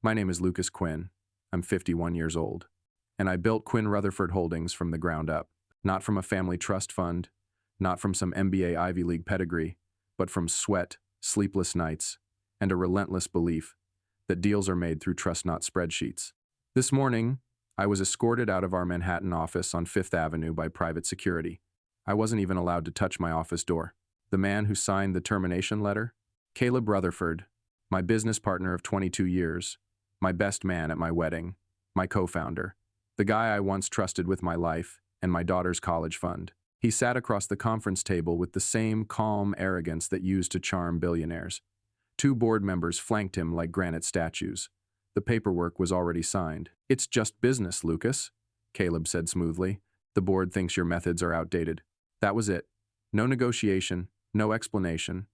My name is Lucas Quinn. I'm 51 years old. And I built Quinn Rutherford Holdings from the ground up. Not from a family trust fund, not from some MBA Ivy League pedigree, but from sweat, sleepless nights, and a relentless belief that deals are made through trust not spreadsheets. This morning, I was escorted out of our Manhattan office on Fifth Avenue by private security. I wasn't even allowed to touch my office door. The man who signed the termination letter? Caleb Rutherford, my business partner of 22 years, my best man at my wedding, my co-founder, the guy I once trusted with my life and my daughter's college fund. He sat across the conference table with the same calm arrogance that used to charm billionaires. Two board members flanked him like granite statues. The paperwork was already signed. "It's just business, Lucas," Caleb said smoothly. "The board thinks your methods are outdated." That was it. No negotiation, no explanation,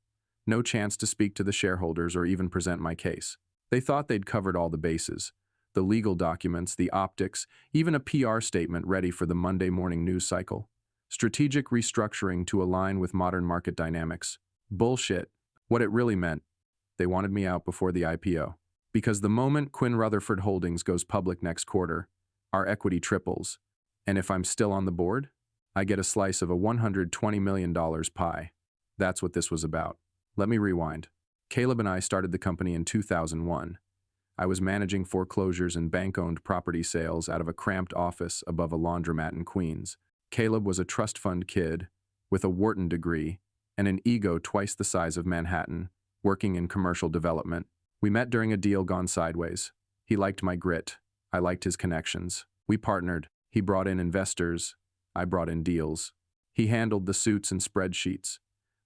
no chance to speak to the shareholders or even present my case. They thought they'd covered all the bases. The legal documents, the optics, even a PR statement ready for the Monday morning news cycle. Strategic restructuring to align with modern market dynamics. Bullshit. What it really meant, they wanted me out before the IPO. Because the moment Quinn Rutherford Holdings goes public next quarter, our equity triples. And if I'm still on the board, I get a slice of a $120 million pie. That's what this was about. Let me rewind. Caleb and I started the company in 2001. I was managing foreclosures and bank-owned property sales out of a cramped office above a laundromat in Queens. Caleb was a trust fund kid with a Wharton degree and an ego twice the size of Manhattan, working in commercial development. We met during a deal gone sideways. He liked my grit. I liked his connections. We partnered. He brought in investors. I brought in deals. He handled the suits and spreadsheets.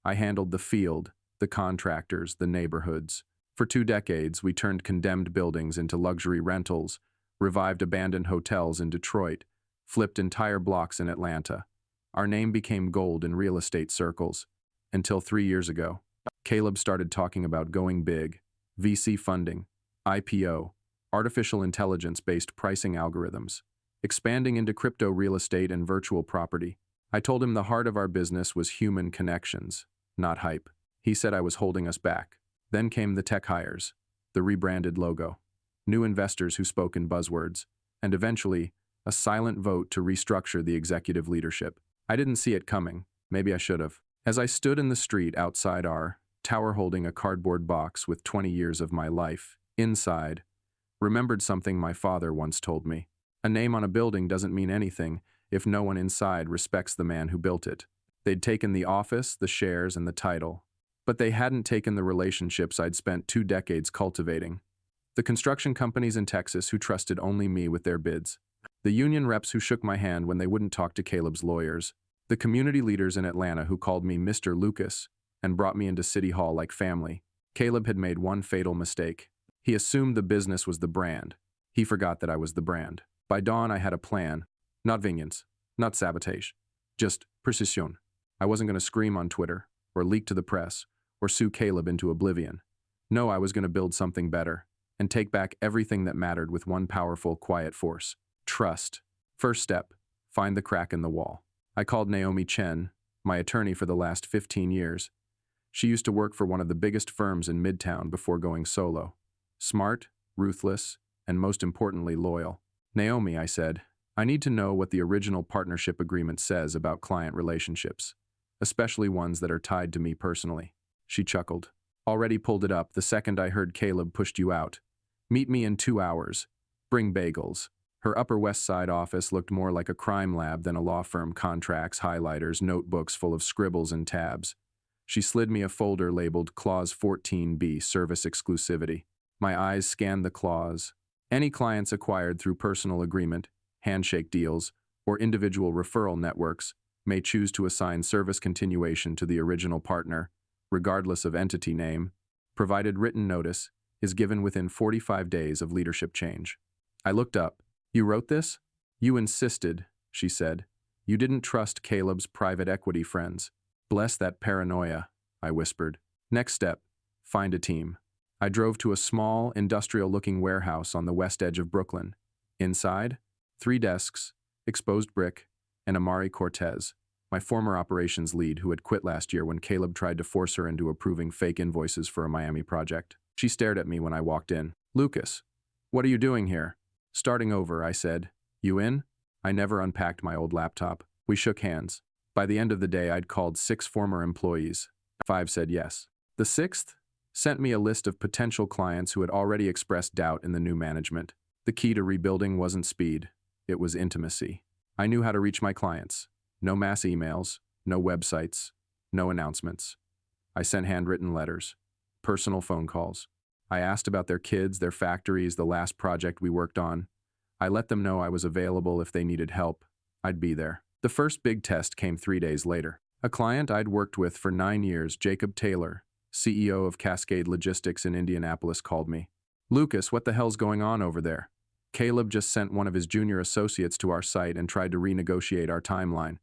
I handled the field, the contractors, the neighborhoods. For 2 decades, we turned condemned buildings into luxury rentals, revived abandoned hotels in Detroit, flipped entire blocks in Atlanta. Our name became gold in real estate circles. Until 3 years ago, Caleb started talking about going big, VC funding, IPO, artificial intelligence-based pricing algorithms, expanding into crypto real estate and virtual property. I told him the heart of our business was human connections, not hype. He said I was holding us back. Then came the tech hires, the rebranded logo, new investors who spoke in buzzwords, and eventually, a silent vote to restructure the executive leadership. I didn't see it coming. Maybe I should have. As I stood in the street outside our tower holding a cardboard box with 20 years of my life, inside, remembered something my father once told me. A name on a building doesn't mean anything if no one inside respects the man who built it. They'd taken the office, the shares, and the title, but they hadn't taken the relationships I'd spent 2 decades cultivating. The construction companies in Texas who trusted only me with their bids. The union reps who shook my hand when they wouldn't talk to Caleb's lawyers. The community leaders in Atlanta who called me Mr. Lucas and brought me into City Hall like family. Caleb had made one fatal mistake. He assumed the business was the brand. He forgot that I was the brand. By dawn, I had a plan. Not vengeance, not sabotage, just precision. I wasn't going to scream on Twitter, or leak to the press, or sue Caleb into oblivion. No, I was going to build something better, and take back everything that mattered with one powerful, quiet force. Trust. First step, find the crack in the wall. I called Naomi Chen, my attorney for the last 15 years. She used to work for one of the biggest firms in Midtown before going solo. Smart, ruthless, and most importantly, loyal. "Naomi," I said, "I need to know what the original partnership agreement says about client relationships, especially ones that are tied to me personally." She chuckled. "Already pulled it up the second I heard Caleb pushed you out. Meet me in 2 hours. Bring bagels." Her Upper West Side office looked more like a crime lab than a law firm. Contracts, highlighters, notebooks full of scribbles and tabs. She slid me a folder labeled Clause 14B, Service Exclusivity. My eyes scanned the clause. Any clients acquired through personal agreement, handshake deals, or individual referral networks may choose to assign service continuation to the original partner, regardless of entity name, provided written notice is given within 45 days of leadership change. I looked up. "You wrote this?" "You insisted," she said. "You didn't trust Caleb's private equity friends." "Bless that paranoia," I whispered. "Next step, find a team." I drove to a small, industrial-looking warehouse on the west edge of Brooklyn. Inside, 3 desks, exposed brick, and Amari Cortez, my former operations lead who had quit last year when Caleb tried to force her into approving fake invoices for a Miami project. She stared at me when I walked in. "Lucas, What are you doing here? Starting over, I said. You in? I never unpacked my old laptop. We shook hands. By the end of the day, I'd called 6 former employees. 5 said yes. The 6th sent me a list of potential clients who had already expressed doubt in the new management. The key to rebuilding wasn't speed, it was intimacy. I knew how to reach my clients. No mass emails, no websites, no announcements. I sent handwritten letters, personal phone calls. I asked about their kids, their factories, the last project we worked on. I let them know I was available if they needed help. I'd be there. The first big test came 3 days later. A client I'd worked with for 9 years, Jacob Taylor, CEO of Cascade Logistics in Indianapolis, called me. Lucas, what the hell's going on over there? Caleb just sent one of his junior associates to our site and tried to renegotiate our timeline.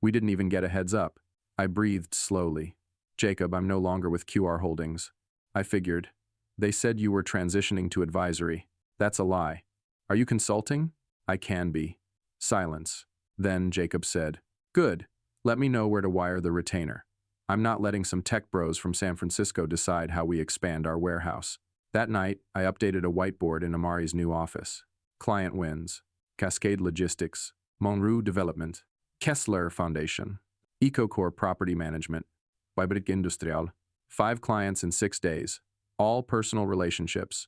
We didn't even get a heads up. I breathed slowly. Jacob, I'm no longer with QR Holdings. I figured. They said you were transitioning to advisory. That's a lie. Are you consulting? I can be. Silence. Then Jacob said, Good. Let me know where to wire the retainer. I'm not letting some tech bros from San Francisco decide how we expand our warehouse. That night, I updated a whiteboard in Amari's new office. Client wins. Cascade Logistics, Monroe Development, Kessler Foundation, EcoCore Property Management, Payback Industrial. 5 clients in 6 days. All personal relationships.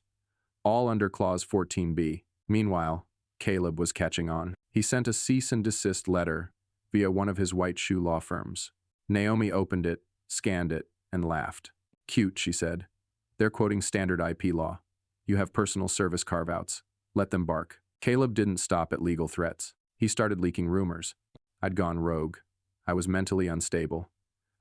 All under Clause 14b. Meanwhile, Caleb was catching on. He sent a cease and desist letter via one of his white shoe law firms. Naomi opened it, scanned it, and laughed. Cute, she said. They're quoting standard IP law. You have personal service carve-outs. Let them bark. Caleb didn't stop at legal threats. He started leaking rumors. I'd gone rogue. I was mentally unstable.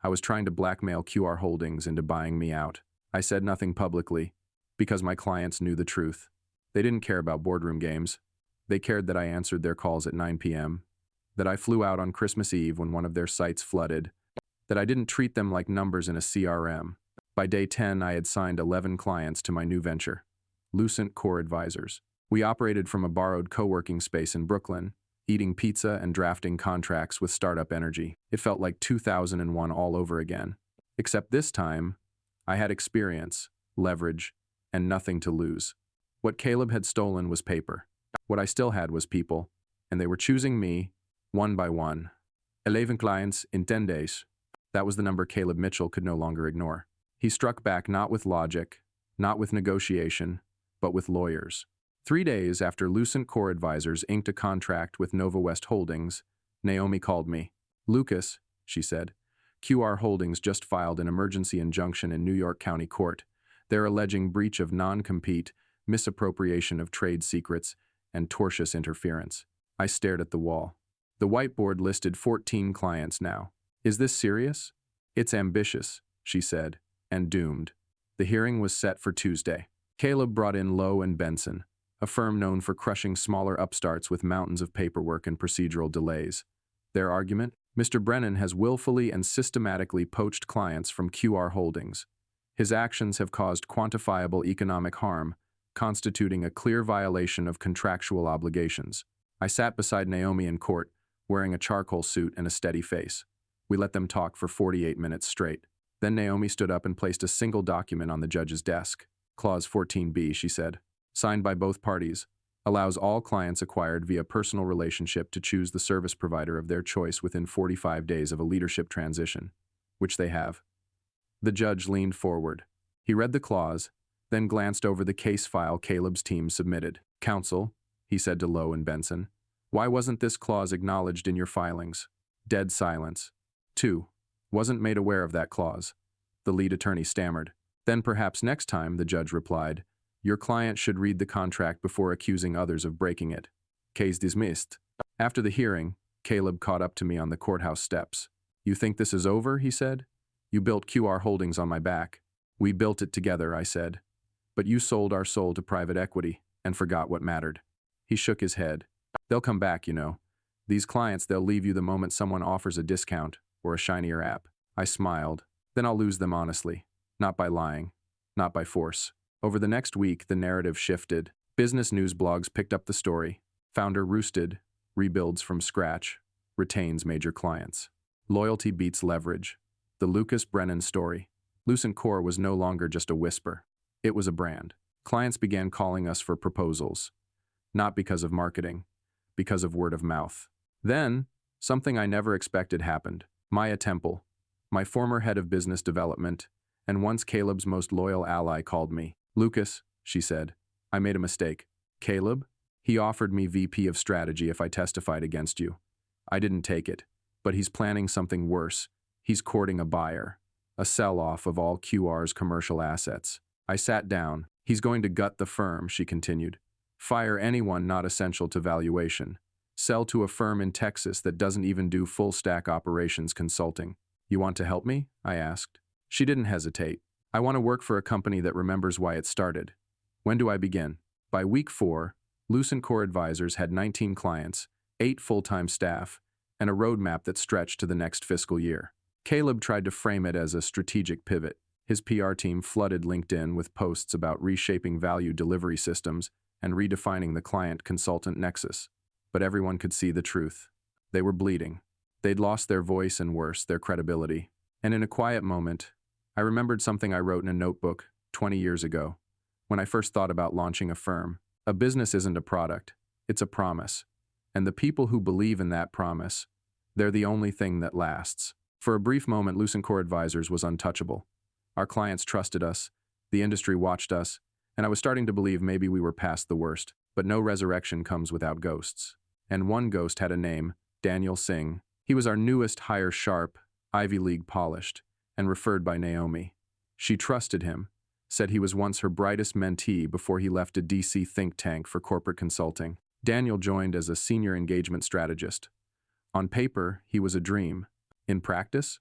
I was trying to blackmail QR Holdings into buying me out. I said nothing publicly because my clients knew the truth. They didn't care about boardroom games. They cared that I answered their calls at 9 p.m., that I flew out on Christmas Eve when one of their sites flooded, that I didn't treat them like numbers in a CRM. By day 10, I had signed 11 clients to my new venture, Lucent Core Advisors. We operated from a borrowed co-working space in Brooklyn, eating pizza and drafting contracts with startup energy. It felt like 2001 all over again. Except this time, I had experience, leverage, and nothing to lose. What Caleb had stolen was paper. What I still had was people, and they were choosing me, one by one. 11 clients in 10 days. That was the number Caleb Mitchell could no longer ignore. He struck back not with logic, not with negotiation, but with lawyers. 3 days after Lucent Core Advisors inked a contract with Nova West Holdings, Naomi called me. Lucas, she said, QR Holdings just filed an emergency injunction in New York County Court. They're alleging breach of non-compete, misappropriation of trade secrets, and tortious interference. I stared at the wall. The whiteboard listed 14 clients now. Is this serious? It's ambitious, she said, and doomed. The hearing was set for Tuesday. Caleb brought in Lowe and Benson, a firm known for crushing smaller upstarts with mountains of paperwork and procedural delays. Their argument? Mr. Brennan has willfully and systematically poached clients from QR Holdings. His actions have caused quantifiable economic harm, constituting a clear violation of contractual obligations. I sat beside Naomi in court, wearing a charcoal suit and a steady face. We let them talk for 48 minutes straight. Then Naomi stood up and placed a single document on the judge's desk. Clause 14b, she said, signed by both parties, allows all clients acquired via personal relationship to choose the service provider of their choice within 45 days of a leadership transition, which they have. The judge leaned forward. He read the clause, then glanced over the case file Caleb's team submitted. Counsel, he said to Lowe and Benson, why wasn't this clause acknowledged in your filings? Dead silence. 2. Wasn't made aware of that clause. The lead attorney stammered. Then perhaps next time, the judge replied, your client should read the contract before accusing others of breaking it. Case dismissed. After the hearing, Caleb caught up to me on the courthouse steps. You think this is over, he said. You built QR Holdings on my back. We built it together, I said. But you sold our soul to private equity and forgot what mattered. He shook his head. They'll come back, you know. These clients, they'll leave you the moment someone offers a discount or a shinier app. I smiled. Then I'll lose them honestly. Not by lying. Not by force. Over the next week, the narrative shifted. Business news blogs picked up the story. Founder roosted, rebuilds from scratch, retains major clients. Loyalty beats leverage. The Lucas Brennan story. Lucent Core was no longer just a whisper. It was a brand. Clients began calling us for proposals, not because of marketing, because of word of mouth. Then, something I never expected happened. Maya Temple, my former head of business development, and once Caleb's most loyal ally, called me. "Lucas," she said, "I made a mistake." "Caleb?" "He offered me VP of strategy if I testified against you. I didn't take it, but he's planning something worse. He's courting a buyer, a sell-off of all QR's commercial assets." I sat down. "He's going to gut the firm," she continued. "Fire anyone not essential to valuation. Sell to a firm in Texas that doesn't even do full-stack operations consulting. You want to help me?" I asked. She didn't hesitate. "I want to work for a company that remembers why it started. When do I begin?" By week 4, Lucent Core Advisors had 19 clients, 8 full-time staff, and a roadmap that stretched to the next fiscal year. Caleb tried to frame it as a strategic pivot. His PR team flooded LinkedIn with posts about reshaping value delivery systems and redefining the client-consultant nexus. But everyone could see the truth. They were bleeding. They'd lost their voice and worse, their credibility. And in a quiet moment, I remembered something I wrote in a notebook 20 years ago, when I first thought about launching a firm. A business isn't a product, it's a promise. And the people who believe in that promise, they're the only thing that lasts. For a brief moment, Lucent Core Advisors was untouchable. Our clients trusted us, the industry watched us, and I was starting to believe maybe we were past the worst. But no resurrection comes without ghosts. And one ghost had a name, Daniel Singh. He was our newest hire, sharp, Ivy League polished, and referred by Naomi. She trusted him, said he was once her brightest mentee before he left a DC think tank for corporate consulting. Daniel joined as a senior engagement strategist. On paper, he was a dream. In practice,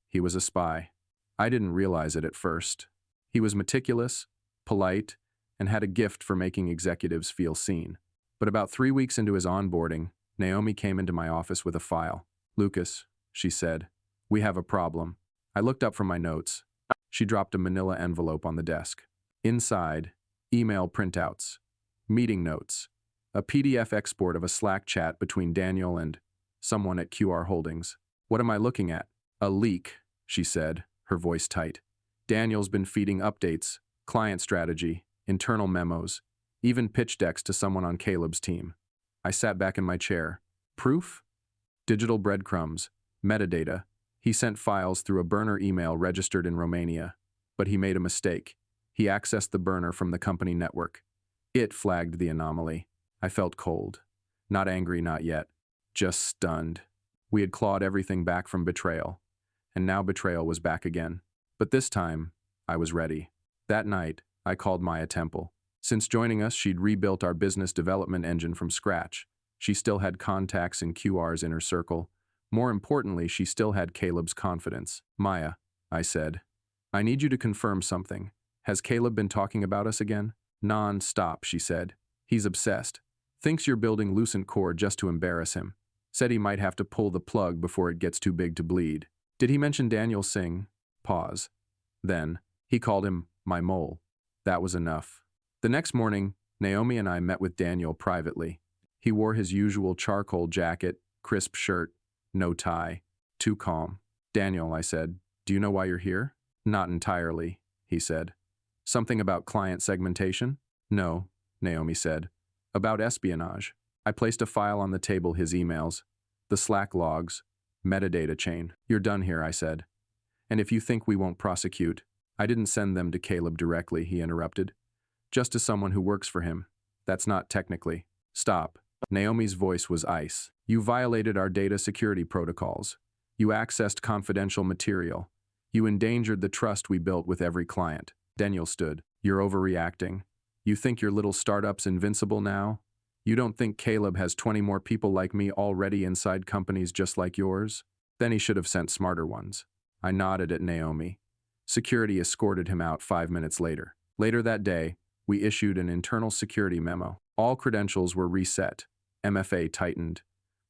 he was a spy. I didn't realize it at first. He was meticulous, polite, and had a gift for making executives feel seen. But about 3 weeks into his onboarding, Naomi came into my office with a file. "Lucas," she said, "we have a problem." I looked up from my notes. She dropped a manila envelope on the desk. Inside, email printouts, meeting notes, a PDF export of a Slack chat between Daniel and someone at QR Holdings. "What am I looking at?" "A leak," she said, her voice tight. "Daniel's been feeding updates, client strategy, internal memos, even pitch decks to someone on Caleb's team." I sat back in my chair. "Proof?" "Digital breadcrumbs, metadata. He sent files through a burner email registered in Romania. But he made a mistake. He accessed the burner from the company network. It flagged the anomaly." I felt cold. Not angry, not yet. Just stunned. We had clawed everything back from betrayal. And now betrayal was back again. But this time, I was ready. That night, I called Maya Temple. Since joining us, she'd rebuilt our business development engine from scratch. She still had contacts in QR's inner circle. More importantly, she still had Caleb's confidence. "Maya," I said, "I need you to confirm something. Has Caleb been talking about us again?" "Non-stop," she said. "He's obsessed. Thinks you're building Lucent Core just to embarrass him. Said he might have to pull the plug before it gets too big to bleed." "Did he mention Daniel Singh?" Pause. Then, "He called him my mole." That was enough. The next morning, Naomi and I met with Daniel privately. He wore his usual charcoal jacket, crisp shirt, no tie. Too calm. "Daniel," I said, "do you know why you're here?" "Not entirely," he said. "Something about client segmentation?" "No," Naomi said. "About espionage." I placed a file on the table, his emails, the Slack logs, metadata chain. "You're done here," I said. "And if you think we won't prosecute—" "I didn't send them to Caleb directly," he interrupted. "Just to someone who works for him. That's not technically." "Stop." Naomi's voice was ice. "You violated our data security protocols. You accessed confidential material. You endangered the trust we built with every client." Daniel stood. "You're overreacting. You think your little startup's invincible now? You don't think Caleb has 20 more people like me already inside companies just like yours? Then he should have sent smarter ones." I nodded at Naomi. Security escorted him out 5 minutes later. Later that day, we issued an internal security memo. All credentials were reset, MFA tightened,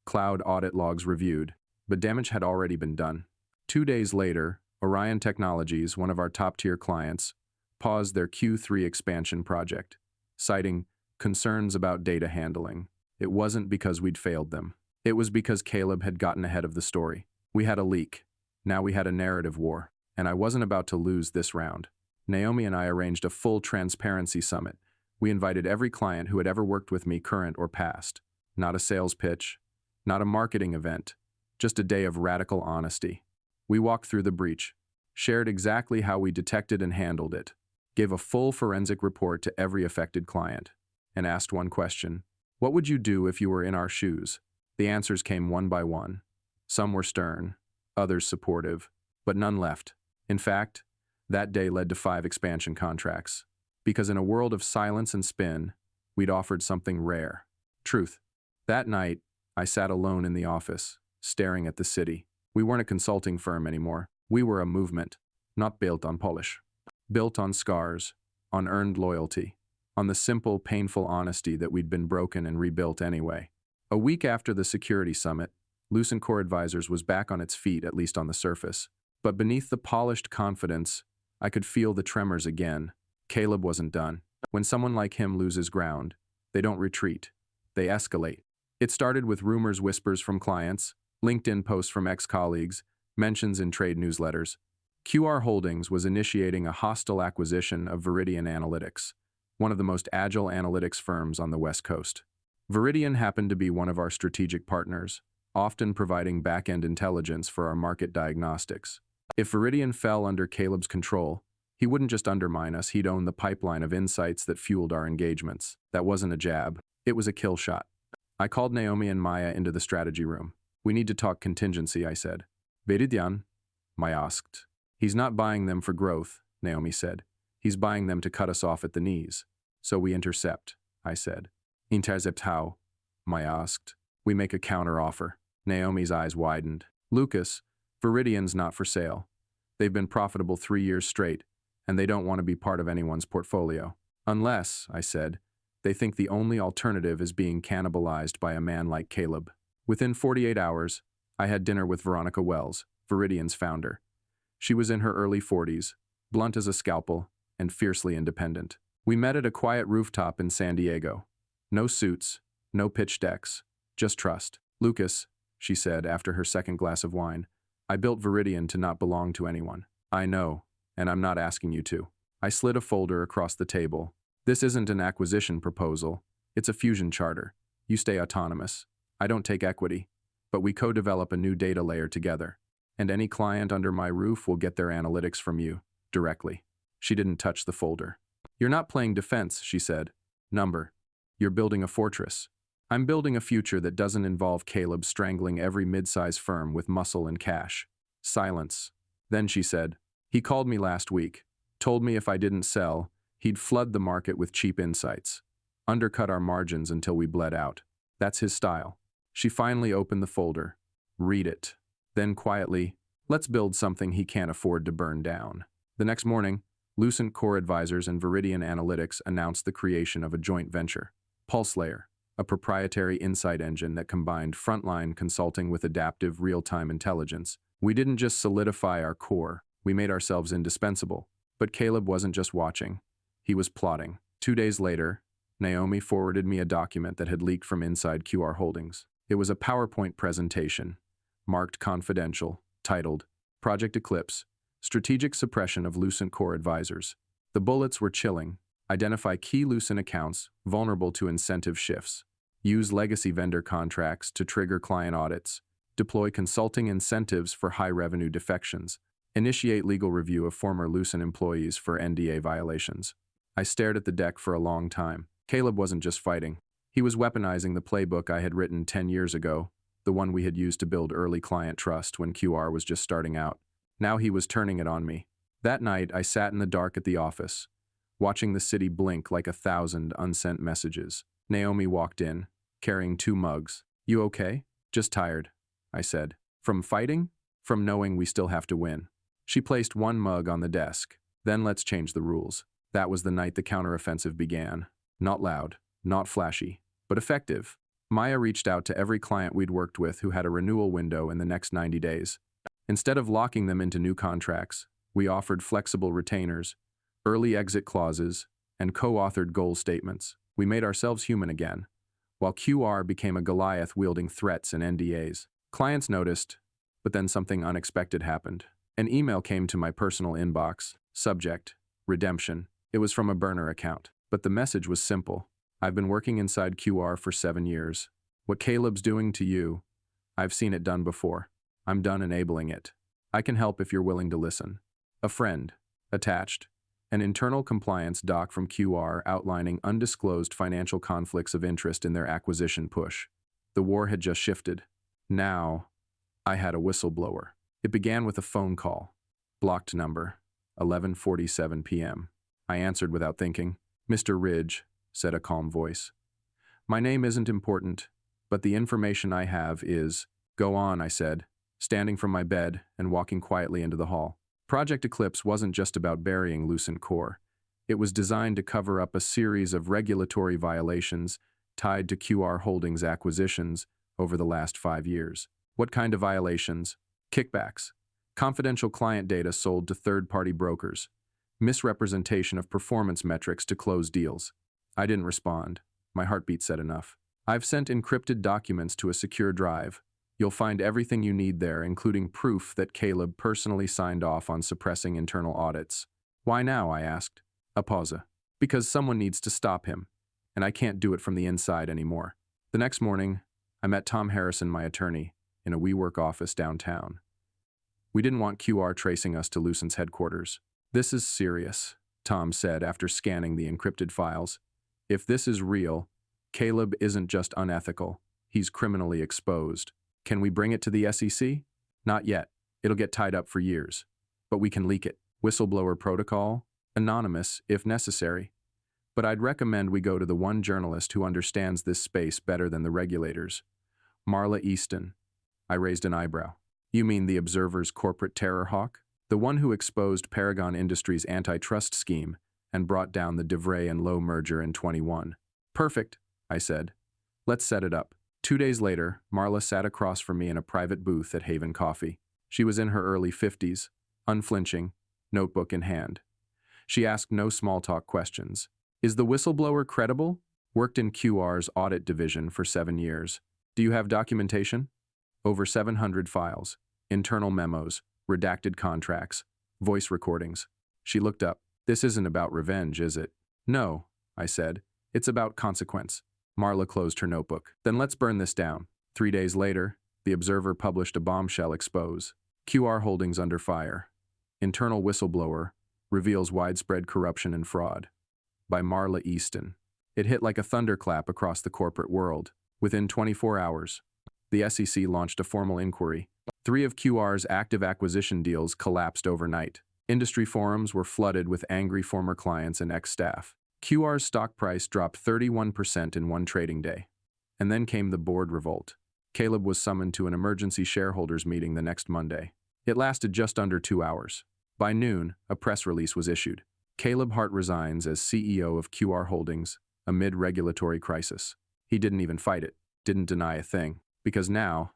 cloud audit logs reviewed, but damage had already been done. 2 days later, Orion Technologies, one of our top-tier clients, paused their Q3 expansion project, citing concerns about data handling. It wasn't because we'd failed them. It was because Caleb had gotten ahead of the story. We had a leak. Now we had a narrative war, and I wasn't about to lose this round. Naomi and I arranged a full transparency summit. We invited every client who had ever worked with me, current or past. Not a sales pitch, not a marketing event, just a day of radical honesty. We walked through the breach, shared exactly how we detected and handled it, gave a full forensic report to every affected client, and asked one question: what would you do if you were in our shoes? The answers came one by one. Some were stern, others supportive, but none left. In fact, that day led to 5 expansion contracts. Because in a world of silence and spin, we'd offered something rare: truth. That night, I sat alone in the office, staring at the city. We weren't a consulting firm anymore. We were a movement, not built on polish. Built on scars, on earned loyalty, on the simple, painful honesty that we'd been broken and rebuilt anyway. A week after the security summit, Lucent Core Advisors was back on its feet, at least on the surface. But beneath the polished confidence, I could feel the tremors again. Caleb wasn't done. When someone like him loses ground, they don't retreat. They escalate. It started with rumors, whispers from clients, LinkedIn posts from ex-colleagues, mentions in trade newsletters. QR Holdings was initiating a hostile acquisition of Viridian Analytics, one of the most agile analytics firms on the West Coast. Viridian happened to be one of our strategic partners, often providing back-end intelligence for our market diagnostics. If Viridian fell under Caleb's control, he wouldn't just undermine us, he'd own the pipeline of insights that fueled our engagements. That wasn't a jab, it was a kill shot. I called Naomi and Maya into the strategy room. We need to talk contingency, I said. Viridian? Maya asked. He's not buying them for growth, Naomi said. He's buying them to cut us off at the knees. So we intercept, I said. Intercept how? Maya asked. We make a counter-offer. Naomi's eyes widened. Lucas, Viridian's not for sale. They've been profitable 3 years straight, and they don't want to be part of anyone's portfolio. Unless, I said, they think the only alternative is being cannibalized by a man like Caleb. Within 48 hours, I had dinner with Veronica Wells, Viridian's founder. She was in her early 40s, blunt as a scalpel, and fiercely independent. We met at a quiet rooftop in San Diego. No suits, no pitch decks, just trust. Lucas, she said after her second glass of wine, I built Viridian to not belong to anyone. I know, and I'm not asking you to. I slid a folder across the table. This isn't an acquisition proposal. It's a fusion charter. You stay autonomous. I don't take equity, but we co-develop a new data layer together. And any client under my roof will get their analytics from you, directly. She didn't touch the folder. You're not playing defense, she said. Number. You're building a fortress. I'm building a future that doesn't involve Caleb strangling every mid-size firm with muscle and cash. Silence. Then she said, he called me last week, told me if I didn't sell, he'd flood the market with cheap insights, undercut our margins until we bled out. That's his style. She finally opened the folder. Read it. Then quietly, let's build something he can't afford to burn down. The next morning, Lucent Core Advisors and Viridian Analytics announced the creation of a joint venture, PulseLayer, a proprietary insight engine that combined frontline consulting with adaptive real-time intelligence. We didn't just solidify our core, we made ourselves indispensable. But Caleb wasn't just watching. He was plotting. 2 days later, Naomi forwarded me a document that had leaked from inside QR Holdings. It was a PowerPoint presentation, marked confidential, titled Project Eclipse, Strategic Suppression of Lucent Core Advisors. The bullets were chilling. Identify key Lucent accounts vulnerable to incentive shifts. Use legacy vendor contracts to trigger client audits. Deploy consulting incentives for high-revenue defections. Initiate legal review of former Lucent employees for NDA violations. I stared at the deck for a long time. Caleb wasn't just fighting. He was weaponizing the playbook I had written 10 years ago, the one we had used to build early client trust when QR was just starting out. Now he was turning it on me. That night, I sat in the dark at the office, watching the city blink like 1,000 unsent messages. Naomi walked in, carrying 2 mugs. You okay? Just tired, I said. From fighting? From knowing we still have to win. She placed 1 mug on the desk. Then let's change the rules. That was the night the counteroffensive began. Not loud, not flashy, but effective. Maya reached out to every client we'd worked with who had a renewal window in the next 90 days. Instead of locking them into new contracts, we offered flexible retainers, early exit clauses, and co-authored goal statements. We made ourselves human again, while QR became a Goliath wielding threats and NDAs. Clients noticed, but then something unexpected happened. An email came to my personal inbox. Subject: redemption. It was from a burner account. But the message was simple. I've been working inside QR for 7 years. What Caleb's doing to you, I've seen it done before. I'm done enabling it. I can help if you're willing to listen. A friend. Attached. An internal compliance doc from QR outlining undisclosed financial conflicts of interest in their acquisition push. The war had just shifted. Now, I had a whistleblower. It began with a phone call. Blocked number. 11:47 p.m. I answered without thinking. "Mr. Ridge," said a calm voice. "My name isn't important, but the information I have is—" "Go on," I said, standing from my bed and walking quietly into the hall. Project Eclipse wasn't just about burying Lucent Core. It was designed to cover up a series of regulatory violations tied to QR Holdings acquisitions over the last 5 years. What kind of violations? Kickbacks, confidential client data sold to third-party brokers, misrepresentation of performance metrics to close deals. I didn't respond. My heartbeat said enough. "I've sent encrypted documents to a secure drive. You'll find everything you need there, including proof that Caleb personally signed off on suppressing internal audits." "Why now?" I asked. A pause. "Because someone needs to stop him, and I can't do it from the inside anymore." The next morning, I met Tom Harrison, my attorney, in a WeWork office downtown. We didn't want QR tracing us to Lucent's headquarters. "This is serious," Tom said after scanning the encrypted files. "If this is real, Caleb isn't just unethical, he's criminally exposed. Can we bring it to the SEC? Not yet. It'll get tied up for years. But we can leak it. Whistleblower protocol? Anonymous, if necessary. But I'd recommend we go to the one journalist who understands this space better than the regulators. Marla Easton." I raised an eyebrow. "You mean the Observer's corporate terror hawk? The one who exposed Paragon Industries' antitrust scheme and brought down the DeVray and Lowe merger in 21. "Perfect," I said. "Let's set it up." 2 days later, Marla sat across from me in a private booth at Haven Coffee. She was in her early 50s, unflinching, notebook in hand. She asked no small-talk questions. "Is the whistleblower credible? Worked in QR's audit division for 7 years. Do you have documentation?" "Over 700 files, internal memos, redacted contracts, voice recordings." She looked up. "This isn't about revenge, is it?" "No," I said. "It's about consequence." Marla closed her notebook. "Then let's burn this down." 3 days later, the Observer published a bombshell expose. QR Holdings under fire. Internal whistleblower reveals widespread corruption and fraud. By Marla Easton. It hit like a thunderclap across the corporate world. Within 24 hours, the SEC launched a formal inquiry. 3 of QR's active acquisition deals collapsed overnight. Industry forums were flooded with angry former clients and ex-staff. QR's stock price dropped 31% in one trading day. And then came the board revolt. Caleb was summoned to an emergency shareholders meeting the next Monday. It lasted just under 2 hours. By noon, a press release was issued. Caleb Hart resigns as CEO of QR Holdings amid regulatory crisis. He didn't even fight it, didn't deny a thing. Because now,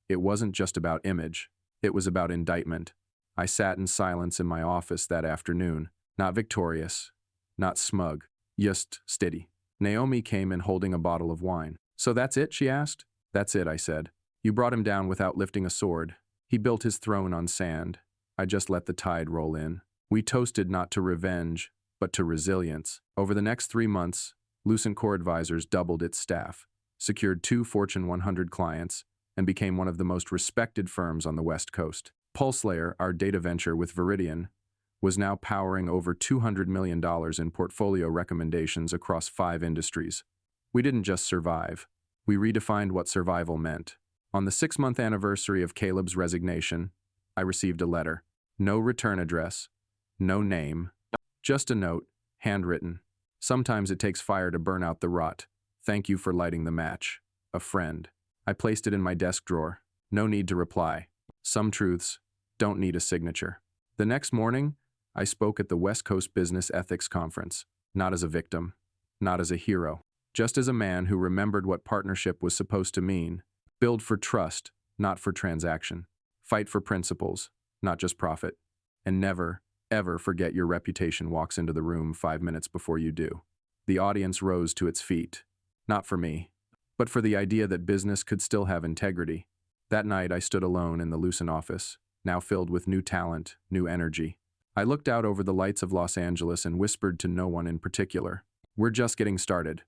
it wasn't just about image, it was about indictment. I sat in silence in my office that afternoon, not victorious, not smug, just steady. Naomi came in holding a bottle of wine. "So that's it?" she asked. "That's it," I said. "You brought him down without lifting a sword. He built his throne on sand. I just let the tide roll in." We toasted not to revenge, but to resilience. Over the next 3 months, Lucent Core Advisors doubled its staff, secured 2 Fortune 100 clients, and became one of the most respected firms on the West Coast. PulseLayer, our data venture with Viridian, was now powering over $200 million in portfolio recommendations across 5 industries. We didn't just survive. We redefined what survival meant. On the 6-month anniversary of Caleb's resignation, I received a letter. No return address, no name, just a note, handwritten. "Sometimes it takes fire to burn out the rot. Thank you for lighting the match. A friend." I placed it in my desk drawer. No need to reply. Some truths don't need a signature. The next morning, I spoke at the West Coast Business Ethics Conference, not as a victim, not as a hero, just as a man who remembered what partnership was supposed to mean. Build for trust, not for transaction. Fight for principles, not just profit. And never, ever forget your reputation walks into the room 5 minutes before you do. The audience rose to its feet. Not for me, but for the idea that business could still have integrity. That night I stood alone in the Lucent office, now filled with new talent, new energy. I looked out over the lights of Los Angeles and whispered to no one in particular. We're just getting started.